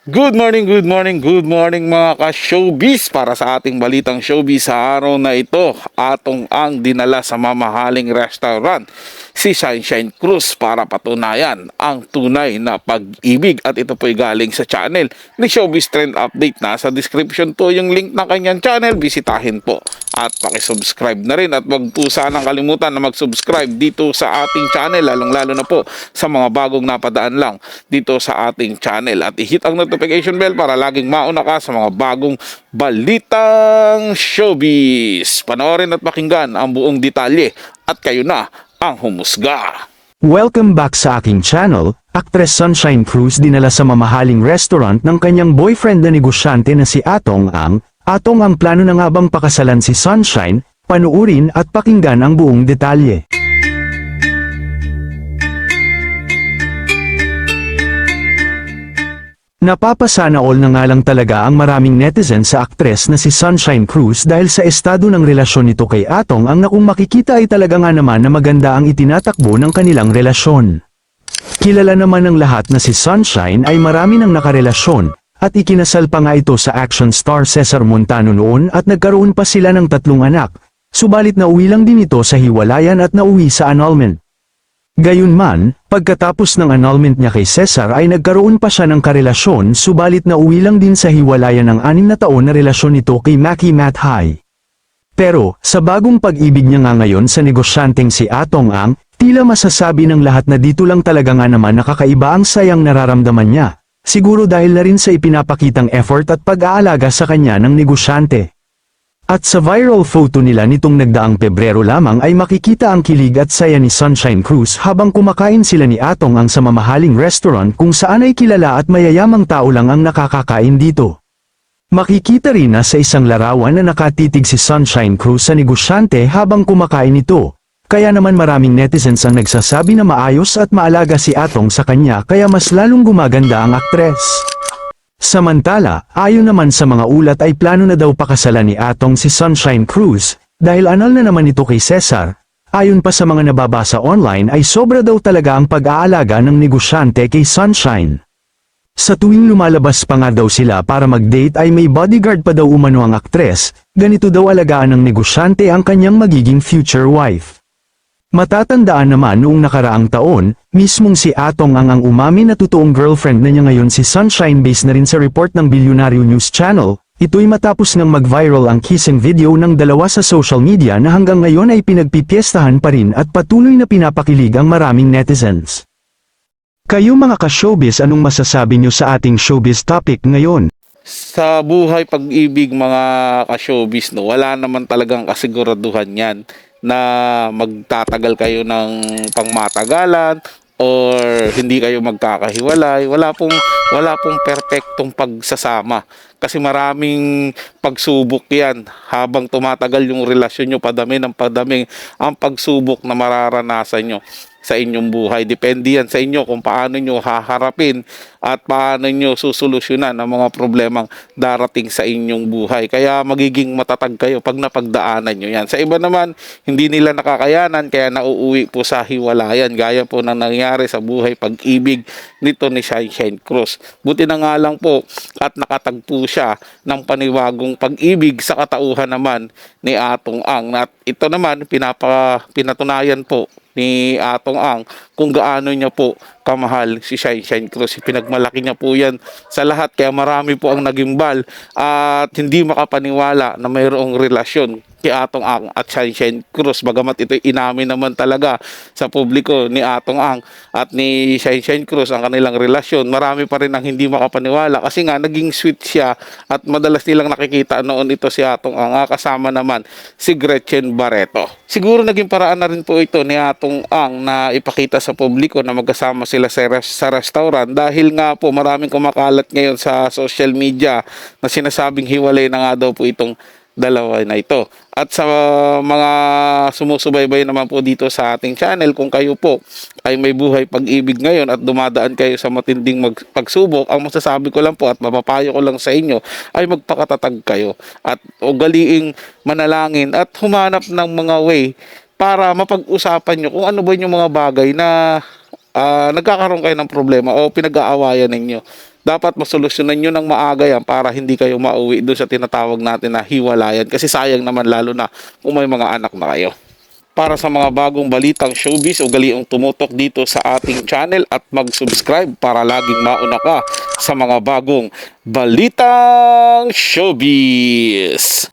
Good morning, good morning, good morning mga ka-showbiz. Para sa ating balitang showbiz sa araw na ito, atong ang dinala sa mamahaling restaurant si Sunshine Cruz para patunayan ang tunay na pag-ibig. At ito po'y galing sa channel ni Showbiz Trend Update. Nasa description po yung link ng kanyang channel, bisitahin po at pakisubscribe na rin. At wag po sanang kalimutan na mag-subscribe dito sa ating channel, lalong-lalo na po sa mga bagong napadaan lang dito sa ating channel. At i-hit ang notification bell para laging mauna ka sa mga bagong balitang showbiz. Panoorin at pakinggan ang buong detalye at kayo na ang humusga. Welcome back sa aking channel. Actress Sunshine Cruz dinala sa mamahaling restaurant ng kanyang boyfriend na negosyante na si Atong Ang. Atong Ang plano na nga bang pakasalan si Sunshine? Panuurin at pakinggan ang buong detalye. Napapasana all na nga lang talaga ang maraming netizen sa aktres na si Sunshine Cruz dahil sa estado ng relasyon nito kay Atong Ang na kung makikita ay talaga nga naman na maganda ang itinatakbo ng kanilang relasyon. Kilala naman ng lahat na si Sunshine ay marami nang nakarelasyon, at ikinasal pa nga ito sa action star Cesar Montano noon at nagkaroon pa sila ng 3 anak, subalit nauwi lang din ito sa hiwalayan at nauwi sa annulment. Gayunman, pagkatapos ng annulment niya kay Cesar ay nagkaroon pa siya ng karelasyon subalit nauwi lang din sa hiwalayan ng 6 na taon na relasyon nito kay Maki Mathay. Pero, sa bagong pag-ibig niya nga ngayon sa negosyanteng si Atong Ang, tila masasabi ng lahat na dito lang talaga nga naman nakakaiba ang sayang nararamdaman niya. Siguro dahil na rin sa ipinapakitang effort at pag-aalaga sa kanya ng negosyante. At sa viral photo nila nitong nagdaang Pebrero lamang ay makikita ang kilig at saya ni Sunshine Cruz habang kumakain sila ni Atong Ang sa mamahaling restaurant kung saan ay kilala at mayayamang tao lang ang nakakakain dito. Makikita rin na sa isang larawan na nakatitig si Sunshine Cruz sa negosyante habang kumakain ito. Kaya naman maraming netizens ang nagsasabi na maayos at maalaga si Atong sa kanya kaya mas lalong gumaganda ang aktres. Samantala, ayon naman sa mga ulat ay plano na daw pakasalan ni Atong si Sunshine Cruz, dahil anal na naman ito kay Cesar. Ayon pa sa mga nababasa online ay sobra daw talaga ang pag-aalaga ng negosyante kay Sunshine. Sa tuwing lumalabas pa nga daw sila para mag-date ay may bodyguard pa daw umano ang aktres, ganito daw alagaan ng negosyante ang kanyang magiging future wife. Matatandaan naman noong nakaraang taon, mismong si Atong Ang umamin na totoong girlfriend na niya ngayon si Sunshine based na rin sa report ng Bilyonaryo News Channel. Ito'y matapos ngang mag-viral ang kissing video ng dalawa sa social media na hanggang ngayon ay pinagpipiestahan pa rin at patuloy na pinapakilig ang maraming netizens. Kayo mga ka-showbiz, anong masasabi nyo sa ating showbiz topic ngayon? Sa buhay pag-ibig mga ka-showbiz, no, wala naman talagang kasiguraduhan yan na magtatagal kayo ng pangmatagalan or hindi kayo magkakahiwalay. Wala pong perpektong pagsasama kasi maraming pagsubok yan habang tumatagal yung relasyon nyo, padami ng padami ang pagsubok na mararanasan nyo sa inyong buhay. Depende yan sa inyo kung paano nyo haharapin at paano nyo susolusyonan ang mga problemang darating sa inyong buhay. Kaya magiging matatag kayo pag napagdaanan nyo yan. Sa iba naman, hindi nila nakakayanan kaya nauuwi po sa hiwalayan. Gaya po na nangyari sa buhay pag-ibig nito ni Sunshine Cruz. Buti na nga lang po at nakatagpo siya ng panibagong pag-ibig sa katauhan naman ni Atong Ang. At ito naman, pinatunayan po ni Atong Ang kung gaano niya po kamahal si Sunshine Cruz. Pinagmalaki niya po yan sa lahat kaya marami po ang nagimbal at hindi makapaniwala na mayroong relasyon kay Atong Ang at Sunshine Cruz. Bagamat ito inamin naman talaga sa publiko ni Atong Ang at ni Sunshine Cruz ang kanilang relasyon, marami pa rin ang hindi makapaniwala kasi nga naging sweet siya at madalas nilang nakikita noon ito si Atong Ang kasama naman si Gretchen Barreto. Siguro naging paraan na rin po ito ni Atong Ang na ipakita sa publiko na magkasama sila sa restaurant dahil nga po maraming kumakalat ngayon sa social media na sinasabing hiwalay na nga daw po itong dalawa na ito. At sa mga sumusubaybay naman po dito sa ating channel, kung kayo po ay may buhay pag-ibig ngayon at dumadaan kayo sa matinding pagsubok, ang masasabi ko lang po at mapapayo ko lang sa inyo ay magpakatatag kayo at ugaliing manalangin at humanap ng mga way para mapag-usapan nyo kung ano ba yung mga bagay na nagkakaroon kayo ng problema o pinag-aawayan ninyo. dapat masolusyonan nyo ng maaga yan para hindi kayo mauwi doon sa tinatawag natin na hiwalayan. Kasi sayang naman lalo na kung may mga anak na kayo. Para sa mga bagong balitang showbiz, ugaliing tumutok dito sa ating channel at mag-subscribe para laging mauna ka sa mga bagong balitang showbiz.